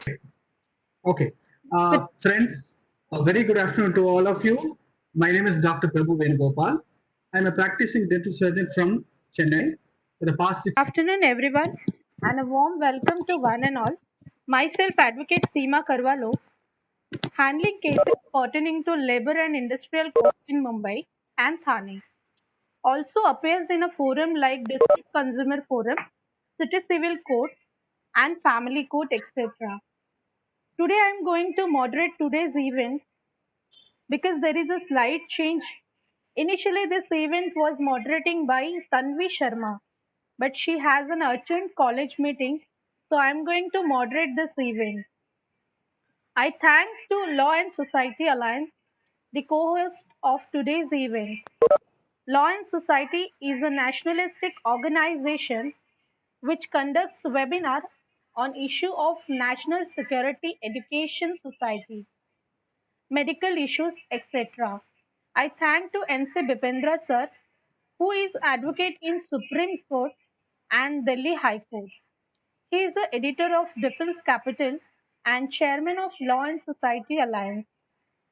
Okay. Good Friends, a very good afternoon to all of you. My name is Dr. Prabhu Venugopal. I'm a practicing dental surgeon from Chennai for the past six. afternoon, everyone, and a warm welcome to one and all. Myself, Advocate Seema Karwalo, handling cases pertaining to labor and industrial courts in Mumbai and Thane. Also appears in a forum like District Consumer Forum, City Civil Court, and Family Court, etc. Today, I am going to moderate today's event because there is a slight change. Initially, this event was moderating by Tanvi Sharma, but she has an urgent college meeting, so I'm going to moderate this event. I thank to Law and Society Alliance, the co-host of today's event. Law and Society is a nationalistic organization which conducts webinar on issue of national security, education, society, medical issues, etc. I thank to N.C. Bipendra sir, who is advocate in Supreme Court and Delhi High Court. He is the editor of Defense Capital and chairman of Law and Society Alliance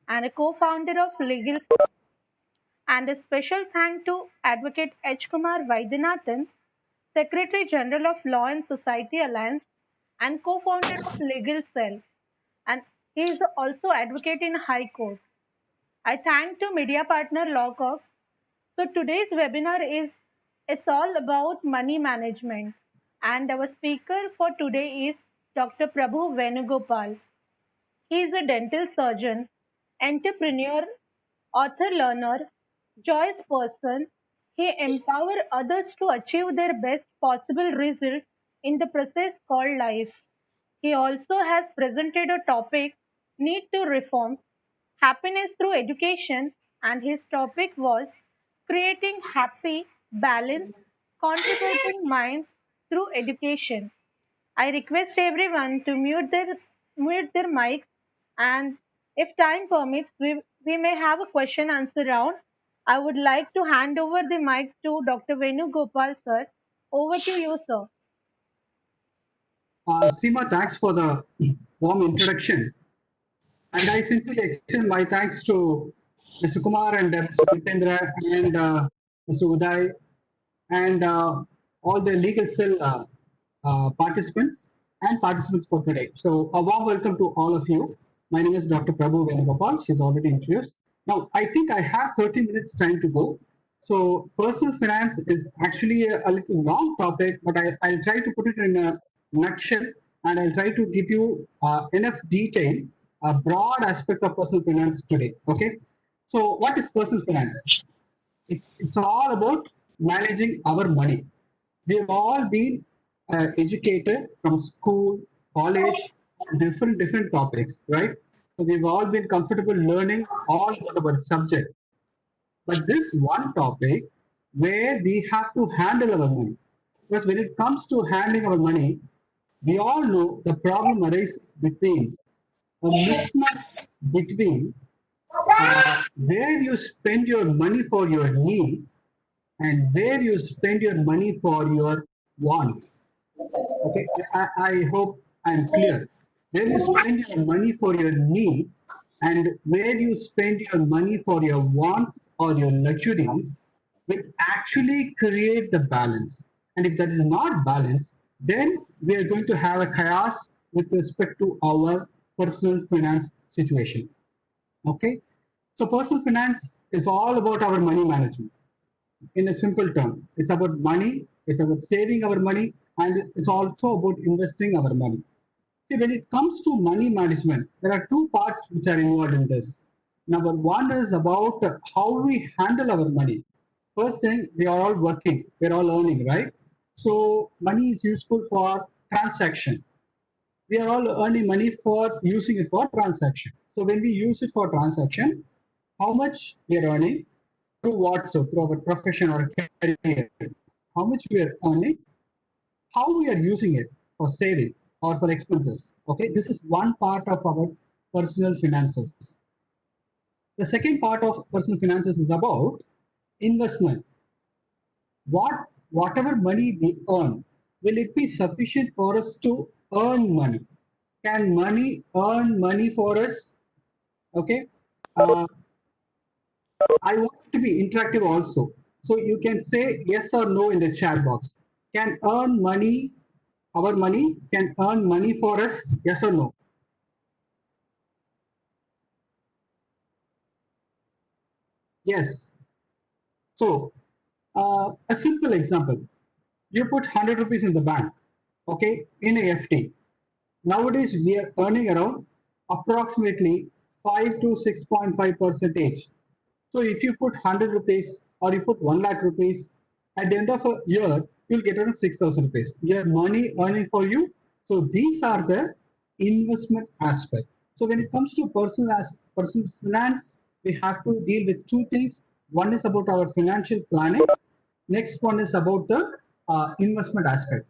and a co-founder of Legal. And a special thank to Advocate H. Kumar Vaidyanathan, Secretary General of Law and Society Alliance and co-founder of Legal Cell. And he is also advocate in High Court. I thank to media partner LawCorp. So today's webinar is it's all about money management. And our speaker for today is Dr. Prabhu Venugopal. He is a dental surgeon, entrepreneur, author learner, joyous person. He empowers others to achieve their best possible result in the process called life. He also has presented a topic need to reform happiness through education, and his topic was creating happy, balanced, contributing minds through education. I request everyone to mute their mics, and if time permits, we may have a question answer round. I would like to hand over the mic to Dr. Venu Gopal sir. Over to you, sir. Seema, thanks for the warm introduction. And I simply extend my thanks to Mr. Kumar and Mr. Pitendra and Mr. Uday and all the legal cell participants for today. So a warm welcome to all of you. My name is Dr. Prabhu Venugopal. She's already introduced. Now, I think I have 30 minutes time to go. So personal finance is actually a little long topic, but I'll try to put it in a nutshell and I'll try to give you enough detail, a broad aspect of personal finance today. Okay. So what is personal finance? It's all about managing our money. We've all been educated from school, college, different topics, right? So we've all been comfortable learning all about our subject. But this one topic where we have to handle our money. Because when it comes to handling our money, we all know the problem arises between a mismatch between where you spend your money for your need and where you spend your money for your wants. Okay, I hope I'm clear. Where you spend your money for your needs and where you spend your money for your wants or your luxuries will actually create the balance. And if that is not balanced, then we are going to have a chaos with respect to our personal finance situation. Okay, so personal finance is all about our money management in a simple term. It's about money, it's about saving our money, and it's also about investing our money. See, when it comes to money management, there are two parts which are involved in this. Number one is about how we handle our money. First thing, we are all working, we're all earning, right? So money is useful for transaction. We are all earning money for using it for transaction. So when we use it for transaction, how much we are earning, through what, so through our profession or career, how much we are earning, how we are using it for saving or for expenses. Okay, this is one part of our personal finances. The second part of personal finances is about investment. Whatever money we earn, will it be sufficient for us to earn money? Can money earn money for us? Okay. Uh, I want to be interactive also. So you can say yes or no in the chat box. Can earn money, our money can earn money for us? Yes or no? Yes. So a simple example. You put 100 rupees in the bank, okay, in a FD. Nowadays, we are earning around approximately 5 to 6.5 percentage. So if you put 100 rupees or you put 1 lakh rupees, at the end of a year, you'll get around 6,000 rupees. Your money earning for you. So these are the investment aspect. So when it comes to personal finance, we have to deal with two things. One is about our financial planning. Next one is about the investment aspect.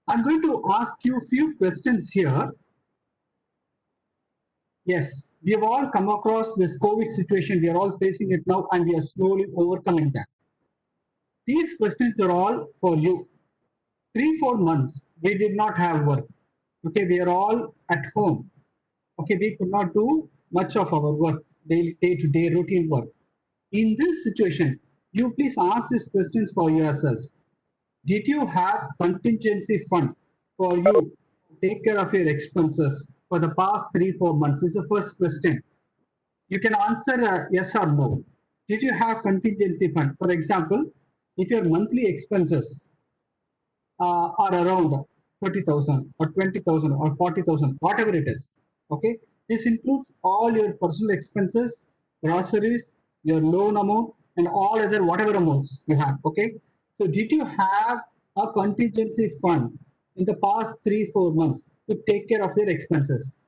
I'm going to ask you a few questions here. Yes, we have all come across this COVID situation. We are all facing it now and we are slowly overcoming that. These questions are all for you. 3 4 months, we did not have work. Okay, we are all at home. Okay, we could not do much of our work, daily day to day routine work. In this situation, you please ask these questions for yourself. Did you have contingency fund for you to take care of your expenses for the past 3 4 months? This is the first question. You can answer yes or no. Did you have contingency fund? For example, if your monthly expenses are around 30,000 or 20,000 or 40,000, whatever it is, okay, this includes all your personal expenses, groceries, your loan amount, and all other whatever amounts you have, okay. So, did you have a contingency fund in the past 3 4 months to take care of your expenses?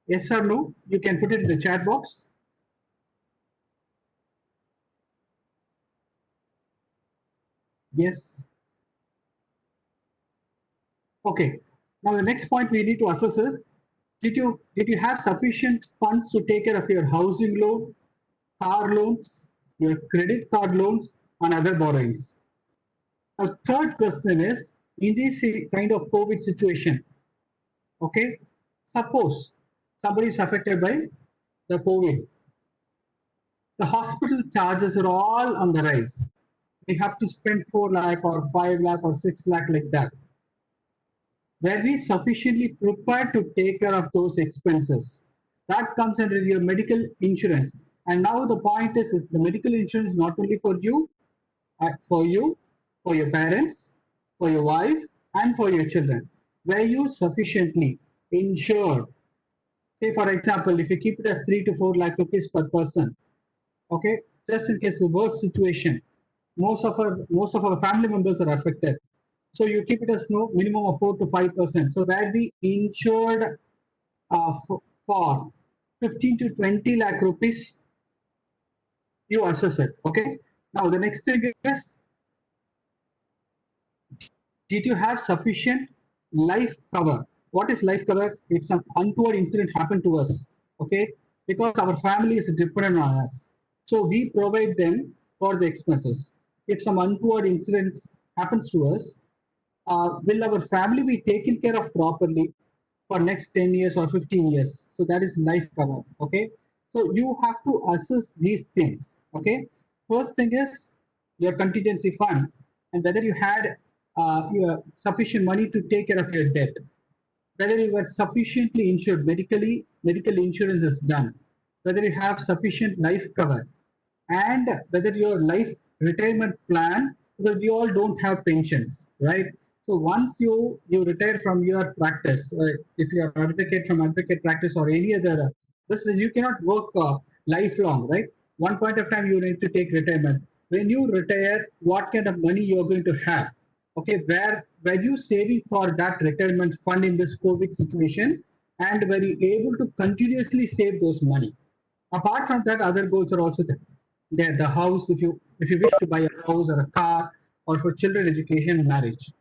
Yes or no? You can put it in the chat box. Yes. Okay. Now the next point we need to assess is did you have sufficient funds to take care of your housing loan, car loans, your credit card loans, and other borrowings? A third question is in this kind of COVID situation, okay, suppose somebody is affected by the COVID, the hospital charges are all on the rise. We have to spend 4 lakh or 5 lakh or 6 lakh like that. Were we sufficiently prepared to take care of those expenses? That comes under your medical insurance. And now the point is the medical insurance not only for you, for your parents, for your wife, and for your children. Were you sufficiently insured? Say, for example, if you keep it as 3 to 4 lakh rupees per person, okay, just in case the worst situation, most of our family members are affected. So you keep it as no minimum of 4 to 5%. So that we insured for 15 to 20 lakh rupees, you assess it. Okay. Now the next thing is, did you have sufficient life cover? What is life cover? If some untoward incident happened to us, okay, because our family is dependent on us, so we provide them for the expenses. If some untoward incidents happens to us, will our family be taken care of properly for next 10 years or 15 years? So that is life cover. Okay. So you have to assess these things. Okay. First thing is your contingency fund and whether you had your sufficient money to take care of your debt, whether you were sufficiently insured medically, medical insurance is done, whether you have sufficient life cover, and whether your life retirement plan, because we all don't have pensions, right? So once you retire from your practice, if you are advocate from advocate practice or any other business, you cannot work lifelong, right? One point of time you need to take retirement. When you retire, what kind of money you're going to have? Okay, where were you saving for that retirement fund in this COVID situation, and were you able to continuously save those money? Apart from that, other goals are also there. The house, if you wish to buy a house or a car, or for children education and marriage.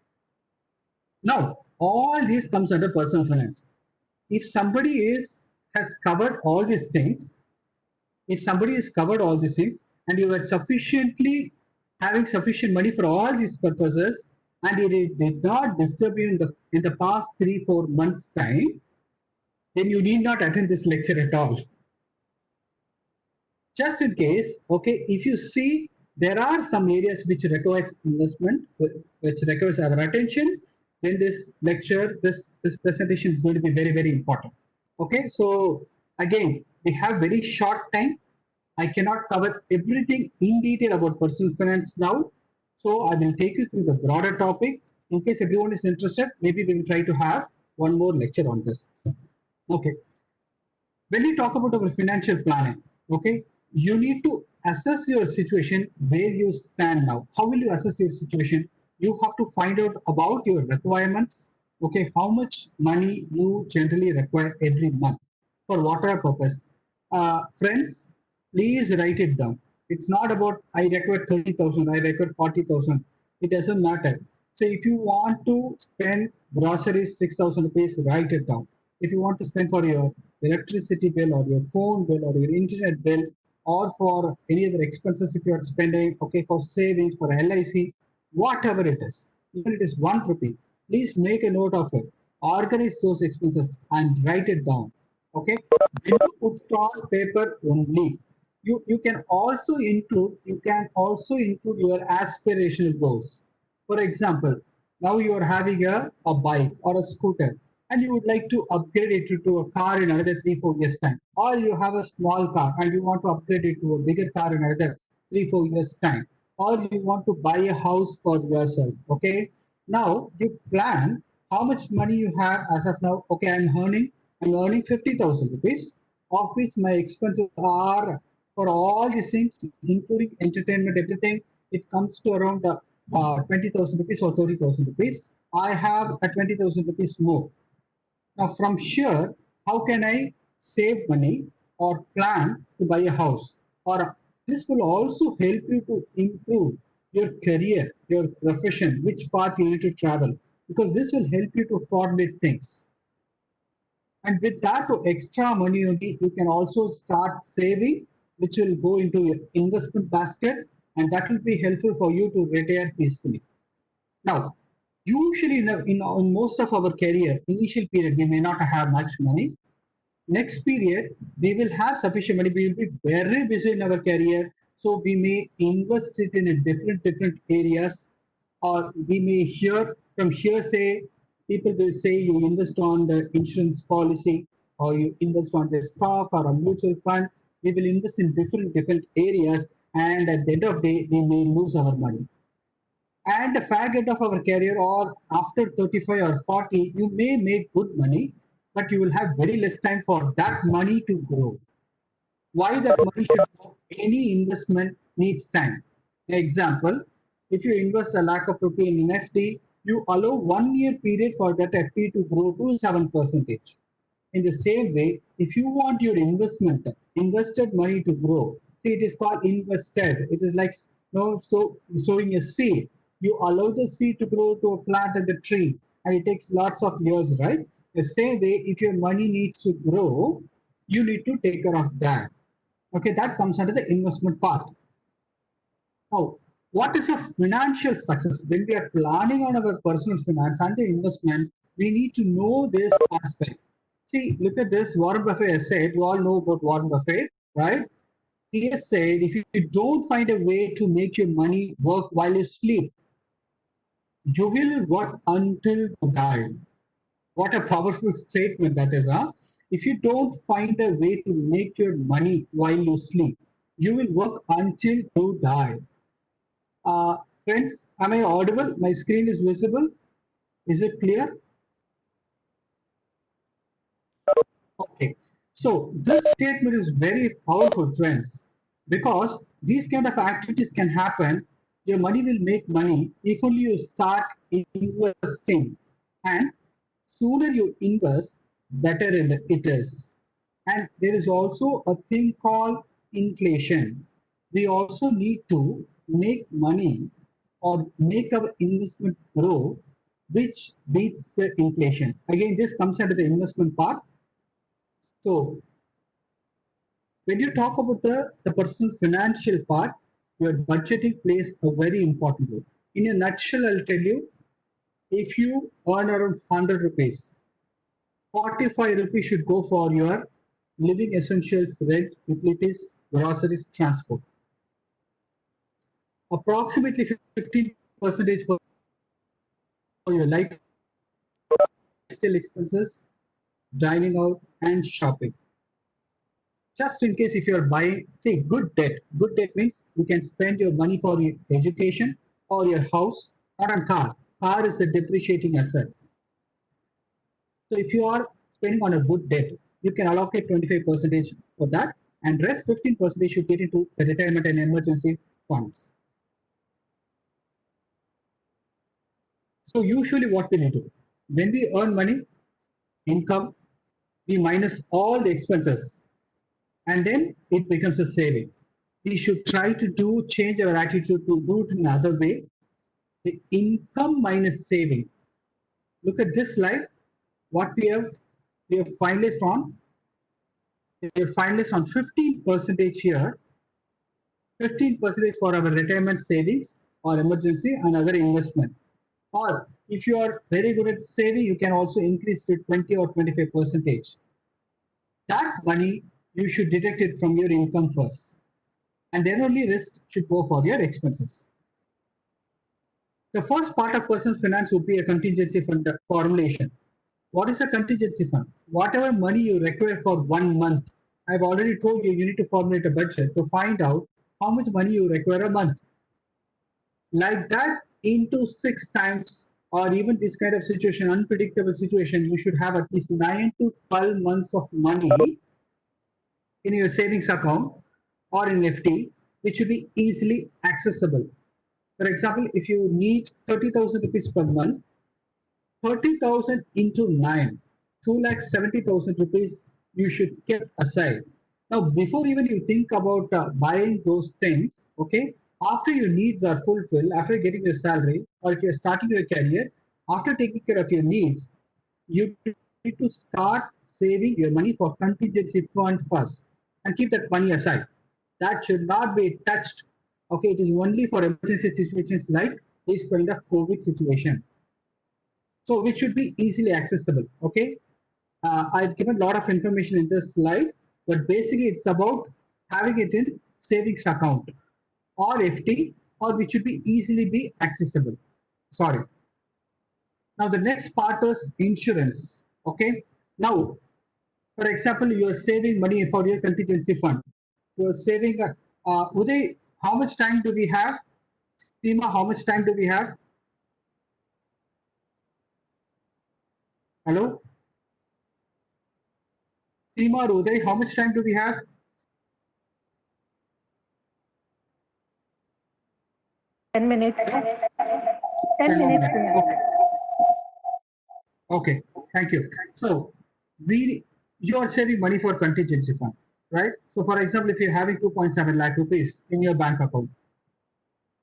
Now, all these comes under personal finance. If somebody is has covered all these things, if somebody has covered all these things, and you are sufficiently having sufficient money for all these purposes, and it did not disturb you in the past 3-4 months time, then you need not attend this lecture at all. Just in case, okay, if you see there are some areas which requires investment, which requires our attention, then this lecture, this presentation is going to be very, very important. Okay, so again, we have very short time. I cannot cover everything in detail about personal finance now. So I will take you through the broader topic. In case everyone is interested, maybe we will try to have one more lecture on this. Okay, when we talk about our financial planning, okay, you need to assess your situation where you stand now. How will you assess your situation? You have to find out about your requirements, okay, how much money you generally require every month for whatever purpose. Friends, please write it down. It's not about I require 30,000, I require 40,000. It doesn't matter. So if you want to spend groceries 6,000 rupees, write it down. If you want to spend for your electricity bill or your phone bill or your internet bill or for any other expenses if you are spending, okay, for savings, for LIC, whatever it is, even it is 1 rupee, please make a note of it. Organize those expenses and write it down. Okay, when you put it on paper only, you can also include your aspirational goals. For example, now you are having a bike or a scooter and you would like to upgrade it to a car in another 3-4 years time, or you have a small car and you want to upgrade it to a bigger car in another 3-4 years time, or you want to buy a house for yourself. Okay, now you plan how much money you have as of now. Okay, I'm earning 50,000 rupees, of which my expenses are for all these things, including entertainment, everything, it comes to around 20,000 rupees or 30,000 rupees. I have a 20,000 rupees more. Now, from here, how can I save money or plan to buy a house? Or this will also help you to improve your career, your profession, which path you need to travel, because this will help you to formulate things. And with that extra money only, you can also start saving, which will go into your investment basket, and that will be helpful for you to retire peacefully. Now, usually in most of our career, initial period, we may not have much money. Next period, we will have sufficient money. We will be very busy in our career, so we may invest it in a different areas, or we may hear from hearsay. People will say you invest on the insurance policy, or you invest on the stock or a mutual fund. We will invest in different areas, and at the end of the day, we may lose our money. And the fag end of our career or after 35 or 40, you may make good money, but you will have very less time for that money to grow. Why that money should grow? Any investment needs time. Example, if you invest a lakh of rupee in an FD, you allow 1 year period for that FD to grow to 7%. In the same way, if you want your invested money to grow, see, it is called invested. It is like sowing a seed. You allow the seed to grow to a plant and the tree, and it takes lots of years, right? The same way, if your money needs to grow, you need to take care of that. Okay, that comes under the investment part. Now, what is a financial success? When we are planning on our personal finance and the investment, we need to know this aspect. See, look at this. Warren Buffett has said, you all know about Warren Buffett, right? He has said, if you don't find a way to make your money work while you sleep, you will work until you die. What a powerful statement that is, huh? If you don't find a way to make your money while you sleep, you will work until you die. Friends, am I audible? My screen is visible. Is it clear? Okay. So this statement is very powerful, friends, because these kind of activities can happen. Your money will make money if only you start investing. And sooner you invest, better it is. And there is also a thing called inflation. We also need to make money or make our investment grow, which beats the inflation. Again, this comes under the investment part. So when you talk about the personal financial part, your budgeting plays a very important role. In a nutshell, I'll tell you, if you earn around 100 rupees, 45 rupees should go for your living essentials, rent, utilities, groceries, transport. Approximately 15 percentage for your lifestyle expenses, dining out, and shopping. Just in case if you're buying, see, good debt means you can spend your money for your education or your house, not on car. Car is a depreciating asset. So if you are spending on a good debt, you can allocate 25 percentage for that, and rest 15 percentage should get into the retirement and emergency funds. So usually what we do when we earn money, income, we minus all the expenses, and then it becomes a saving. We should try to change our attitude to do it in another way. The income minus saving. Look at this slide. What we have finalized on. We have finalized on 15 percentage here. 15 percentage for our retirement savings or emergency and other investment. Or if you are very good at saving, you can also increase to 20 or 25 percentage. That money you should deduct it from your income first, and then only rest should go for your expenses. The first part of personal finance would be a contingency fund formulation. What is a contingency fund? Whatever money you require for 1 month, I've already told you, you need to formulate a budget to find out how much money you require a month. Like that, into 6 times, or even this kind of situation, unpredictable situation, you should have at least 9 to 12 months of money in your savings account or in FD, which should be easily accessible. For example, if you need 30,000 rupees per month, 30,000 into 9, 2,70,000 rupees you should keep aside. Now, before even you think about buying those things, okay, after your needs are fulfilled, after getting your salary, or if you're starting your career, after taking care of your needs, you need to start saving your money for contingency fund first and keep that money aside. That should not be touched. Okay, it is only for emergency situations like this kind of COVID situation. So which should be easily accessible. Okay, I've given a lot of information in this slide, but basically it's about having it in savings account or FD, or which should be easily be accessible. Sorry. Now the next part is insurance. Okay. Now, for example, you are saving money for your contingency fund. You are saving. Uday, how much time do we have? Seema, how much time do we have? Hello, Seema or Uday, how much time do we have? 10 minutes. 10 10 more minutes. minutes. Okay. Okay, thank you. So you are saving money for contingency fund, right? So for example, if you're having 2.7 lakh rupees in your bank account,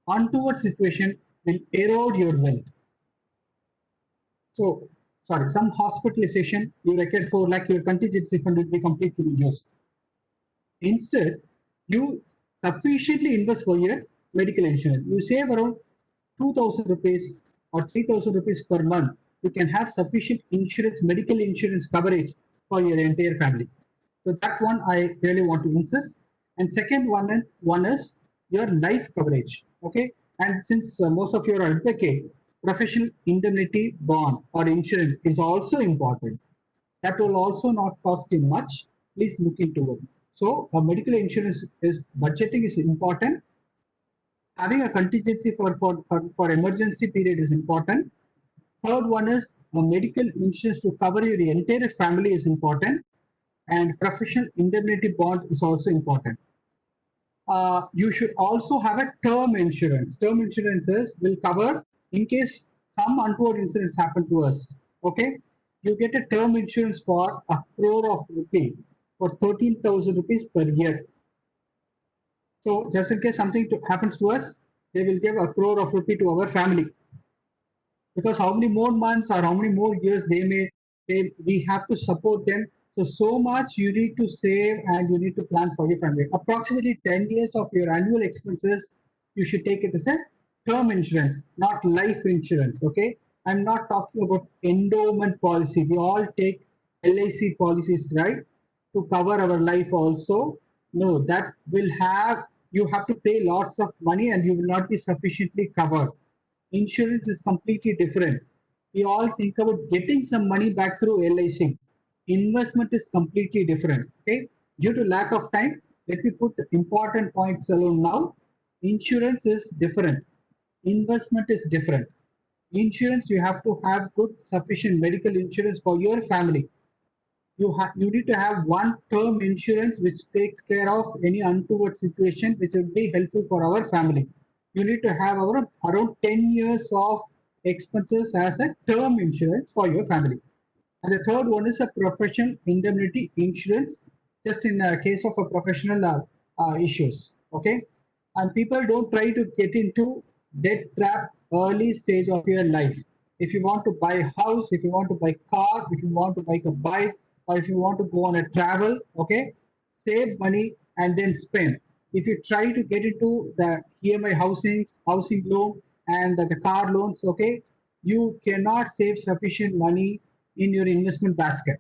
untoward situation will erode your wealth. So, sorry, some hospitalization, you reckon 4 lakh, your contingency fund will be completely used. Instead, you sufficiently invest for your medical insurance. You save around 2,000 rupees or 3,000 rupees per month. You can have sufficient insurance, medical insurance coverage for your entire family. So that one I really want to insist. And second one is your life coverage. Okay. And since most of you are advocate, professional indemnity bond or insurance is also important. That will also not cost you much. Please look into it. So medical insurance is budgeting is important. Having a contingency for emergency period is important. Third one is a medical insurance to cover your entire family is important, and professional indemnity bond is also important. You should also have a term insurance. Term insurances will cover in case some untoward incidents happen to us. Okay, you get a term insurance for 1 crore of rupee for 13,000 rupees per year. So just in case something happens to us, they will give 1 crore of rupee to our family. Because how many more months or how many more years we have to support them. So much you need to save and you need to plan for your family. Approximately 10 years of your annual expenses, you should take it as a term insurance, not life insurance. Okay. I'm not talking about endowment policy. We all take LIC policies, right, to cover our life also. No, that will have, you have to pay lots of money and you will not be sufficiently covered. Insurance is completely different. We all think about getting some money back through LIC. Investment is completely different. Okay. Due to lack of time, let me put important points alone now. Insurance is different. Investment is different. Insurance, you have to have good, sufficient medical insurance for your family. You need to have one term insurance which takes care of any untoward situation which will be helpful for our family. You need to have around 10 years of expenses as a term insurance for your family. And the third one is a professional indemnity insurance, just in a case of a professional issues. Okay, and people don't try to get into debt trap early stage of your life. If you want to buy a house, if you want to buy car, if you want to buy a bike, or if you want to go on a travel, okay, save money and then spend. If you try to get into the EMI housing loan, and the car loans, okay, you cannot save sufficient money in your investment basket.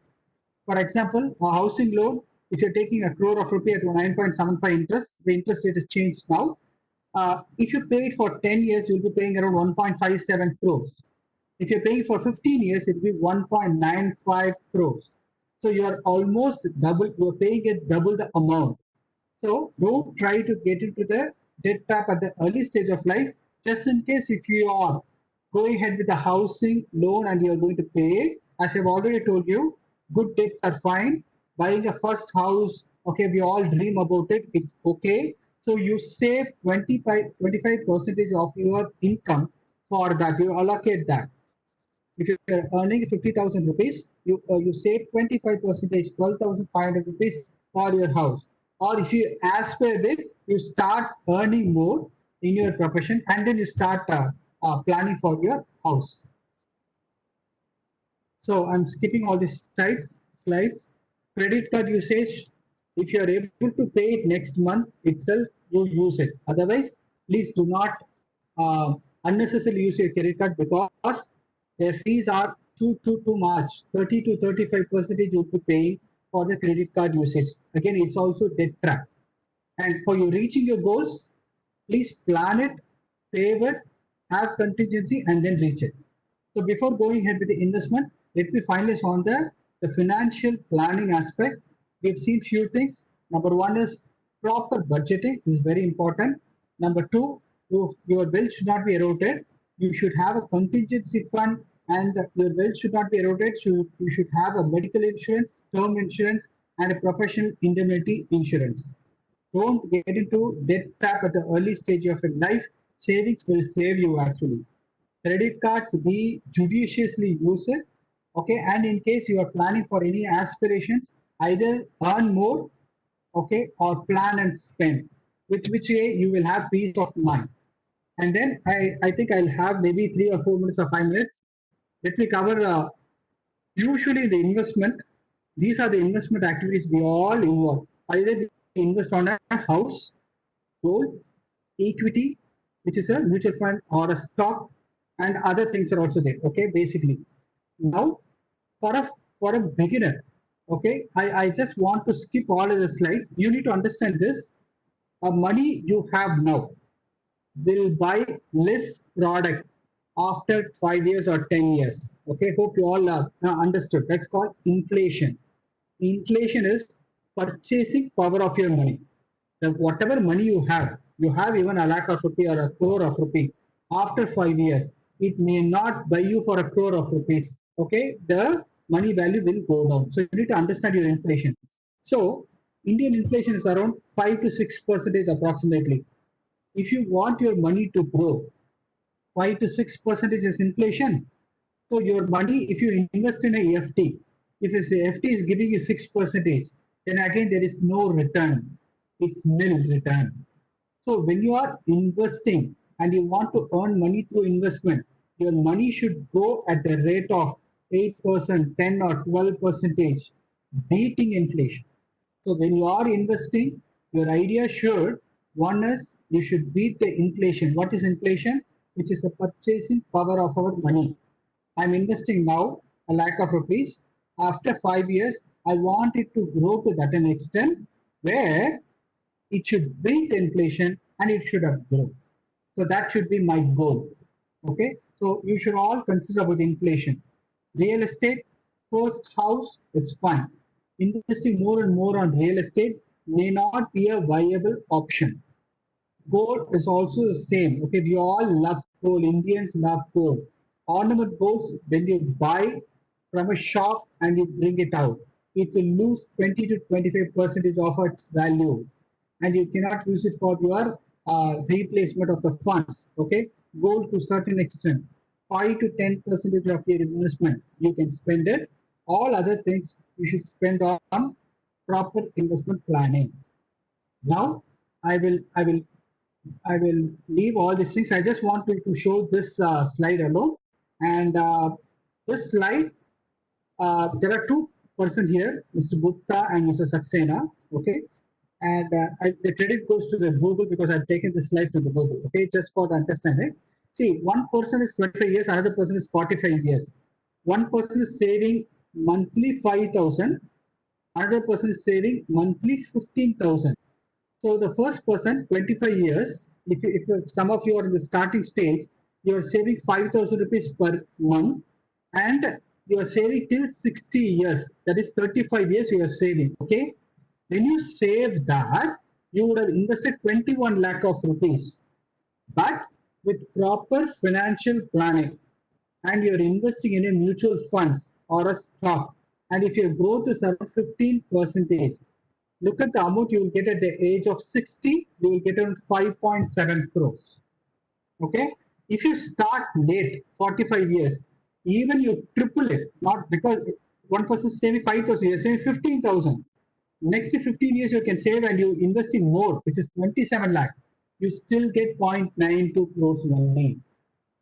For example, a housing loan, if you're taking a crore of rupee at 9.75 interest, the interest rate is changed now. If you pay it for 10 years, you'll be paying around 1.57 crores. If you're paying for 15 years, it will be 1.95 crores. So you're almost double, you're paying it double the amount. So don't try to get into the debt trap at the early stage of life. Just in case if you are going ahead with the housing loan and you are going to pay it, as I've already told you, good debts are fine. Buying a first house, okay, we all dream about it. It's okay. So you save 25% of your income for that. You allocate that. If you're earning 50,000 rupees, you save 25 percentage, 12,500 rupees for your house. Or if you aspire it, you start earning more in your profession and then you start planning for your house. So I'm skipping all these slides. Credit card usage, if you are able to pay it next month itself, you use it. Otherwise, please do not unnecessarily use your credit card because their fees are too much. 30 to 35% you'll be paying for the credit card usage. Again, it's also debt trap. And for you reaching your goals, please plan it, save it, have contingency, and then reach it. So before going ahead with the investment, let me finalize on the financial planning aspect. We've seen few things. Number one is proper budgeting is very important. Number two, your wealth should not be eroded. You should have a contingency fund and your wealth should not be eroded. So you should have a medical insurance, term insurance, and a professional indemnity insurance. Don't get into debt trap at the early stage of your life. Savings will save you actually. Credit cards, be judiciously used. Okay, and in case you are planning for any aspirations, either earn more, okay, or plan and spend. With which way you will have peace of mind. And then I think I'll have maybe 3 or 4 minutes or 5 minutes. Let me cover usually the investment. These are the investment activities we all involve. Either we invest on a house, gold, equity, which is a mutual fund or a stock, and other things are also there. Okay, basically. Now, for a for a beginner, okay, I just want to skip all of the slides. You need to understand this. Money you have now will buy less product after 5 years or 10 years. Okay, hope you all understood. That's called inflation. Inflation is purchasing power of your money. The whatever money you have even a lakh of rupee or a crore of rupee. After 5 years, it may not buy you for a crore of rupees. Okay, the money value will go down. So you need to understand your inflation. So Indian inflation is around 5 to 6% approximately. If you want your money to grow, 5 to 6% is inflation. So your money, if you invest in a FT, if it's a FT is giving you 6%, then again there is no return. It's nil return. So when you are investing and you want to earn money through investment, your money should go at the rate of 8%, 10 or 12 percentage, beating inflation. So when you are investing, your idea should, one is you should beat the inflation. What is inflation? Which is the purchasing power of our money. I'm investing now a lakh of rupees. After 5 years, I want it to grow to that an extent where it should beat inflation and it should have grown. So that should be my goal. Okay. So you should all consider about inflation. Real estate, first house is fine. Investing more and more on real estate may not be a viable option. Gold is also the same. Okay, we all love gold. Indians love gold. Ornament golds, when you buy from a shop and you bring it out, it will lose 20 to 25 percentage of its value, and you cannot use it for your replacement of the funds. Okay, gold to certain extent, 5 to 10 percentage of your investment you can spend it. All other things you should spend on proper investment planning. Now, I will leave all these things. I just want to show this slide alone. And this slide, there are two persons here, Mr. Gupta and Mr. Saxena. Okay. And the credit goes to the Google because I've taken this slide to the Google. Okay. Just for the understanding. See, one person is 25 years, another person is 45 years. One person is saving monthly 5,000, another person is saving monthly 15,000. So the first person, 25 years, if some of you are in the starting stage, you are saving 5,000 rupees per month, and you are saving till 60 years. That is 35 years you are saving. Okay. When you save that, you would have invested 21 lakh of rupees. But with proper financial planning, and you're investing in a mutual funds or a stock, and if your growth is around 15 percentage, look at the amount you will get at the age of 60, you will get around 5.7 crores. Okay. If you start late, 45 years, even you triple it, not because one person is saving 5,000, you're saving 15,000. Next 15 years, you can save and you invest in more, which is 27 lakh. You still get 0.92 crores money.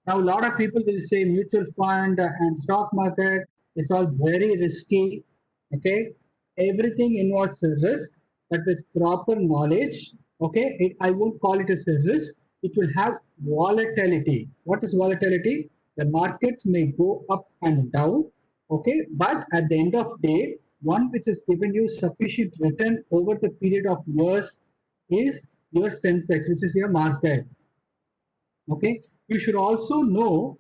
Now, a lot of people will say mutual fund and stock market, it's all very risky. Okay. Everything involves a risk, but with proper knowledge, okay, I won't call it as a risk. It will have volatility. What is volatility? The markets may go up and down. Okay. But at the end of the day, one which has given you sufficient return over the period of years is your Sensex, which is your market. Okay. You should also know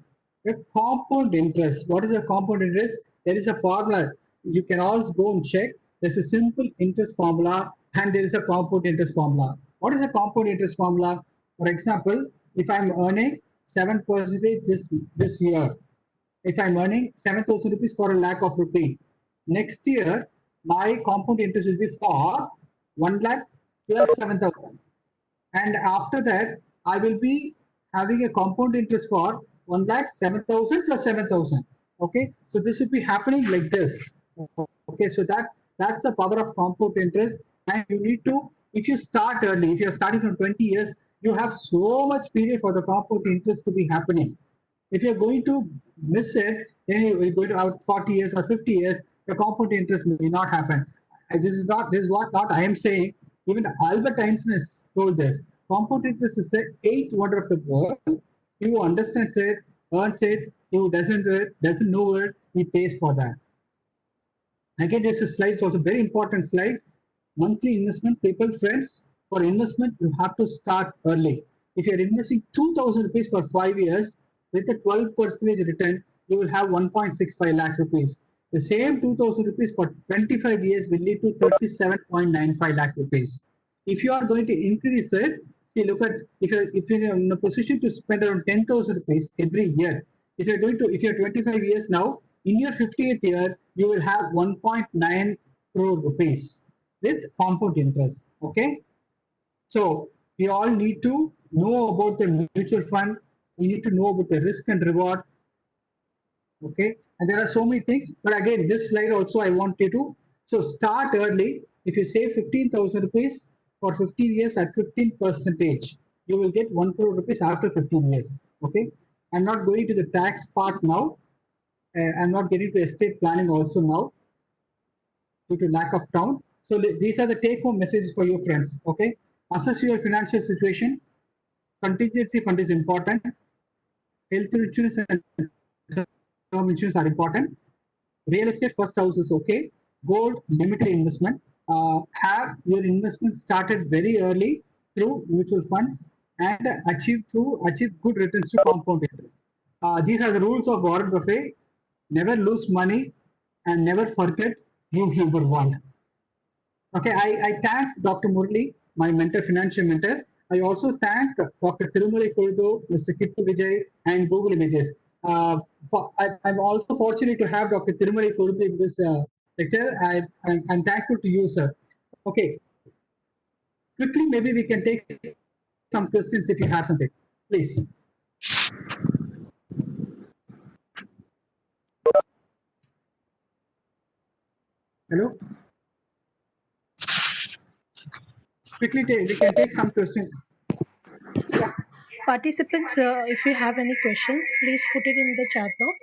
a compound interest. What is a compound interest? There is a formula. You can also go and check. There's a simple interest formula and there is a compound interest formula. What is a compound interest formula? For example, if I'm earning 7% this year, if I'm earning 7,000 rupees for a lakh of rupee, next year my compound interest will be for 1 lakh plus 7,000. And after that, I will be having a compound interest for 1 lakh 7,000 plus 7,000. Okay, so this will be happening like this. Okay, so that's the power of compound interest, and you need to, if you start early, if you're starting from 20 years, you have so much period for the compound interest to be happening. If you're going to miss it, then you're going to have 40 years or 50 years, the compound interest may not happen. And this is what not I am saying. Even Albert Einstein has told this. Compound interest is the eighth wonder of the world. He who understands it, earns it. He who doesn't know it, he pays for that. Again, this slide is also very important slide. Monthly investment, people, friends, for investment, you have to start early. If you're investing 2,000 rupees for 5 years with a 12% return, you will have 1.65 lakh rupees. The same 2,000 rupees for 25 years will lead to 37.95 lakh rupees. If you are going to increase it, see, look at if you're in a position to spend around 10,000 rupees every year. If you're 25 years now, in your 50th year, you will have 1.9 crore rupees with compound interest. Okay. So we all need to know about the mutual fund. We need to know about the risk and reward. Okay. And there are so many things. But again, this slide also I want you to. So start early. If you save 15,000 rupees for 15 years at 15 percentage, you will get 1 crore rupees after 15 years. Okay. I'm not going to the tax part now. I'm not getting to estate planning also now due to lack of time. So these are the take-home messages for your friends. Okay, assess your financial situation. Contingency fund is important. Health insurance and term insurance are important. Real estate first house is okay. Gold, limited investment. Have your investment started very early through mutual funds and achieve good returns to compound interest. These are the rules of Warren Buffett. Never lose money and never forget rule number one. Okay, I thank Dr. Murli, my mentor, financial mentor. I also thank Dr. Tirumali Korudu, Mr. Kittu Vijay, and Google Images. I'm also fortunate to have Dr. Tirumali Korudu in this lecture. I'm thankful to you, sir. Okay, quickly, maybe we can take some questions if you have something. Please. Hello? Quickly, we can take some questions. Participants, if you have any questions, please put it in the chat box.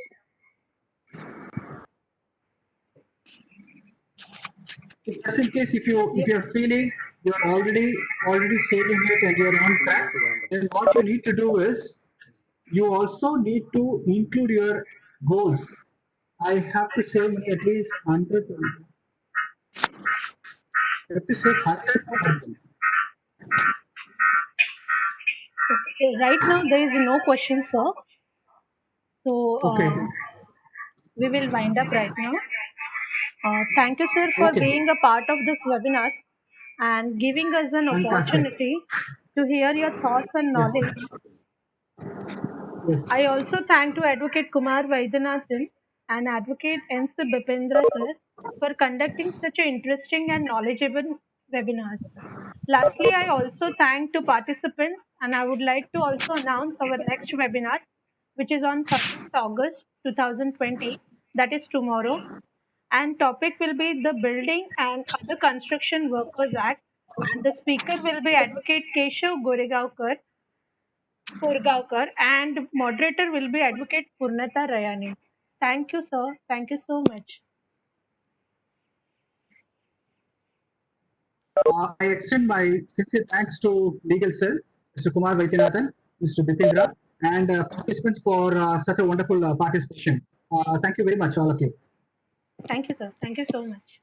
Just in case if you're feeling you're already saving it and you're on track, then what you need to do is you also need to include your goals. I have to save money at least 100. I have to save 100 per month. Okay. Right now, there is no question, sir. So Okay. we will wind up right now. Thank you, sir, for Okay. being a part of this webinar and giving us an Fantastic. opportunity to hear your thoughts and Yes. knowledge. Yes. I also thank to Advocate Kumar Vaidyanathan and Advocate N.C. Bipendra sir for conducting such an interesting and knowledgeable webinars. Lastly, I also thank to participants and I would like to also announce our next webinar, which is on 13th August 2020, that is tomorrow. And topic will be the Building and Other Construction Workers Act. And the speaker will be Advocate Keshav Goregaonkar and moderator will be Advocate Purnata Rayani. Thank you, sir. Thank you so much. I extend my sincere thanks to Legal Cell, Mr. Kumar Vaidyanathan, Mr. Bipindra, and participants for such a wonderful participation. Thank you very much, all of you. Thank you, sir. Thank you so much.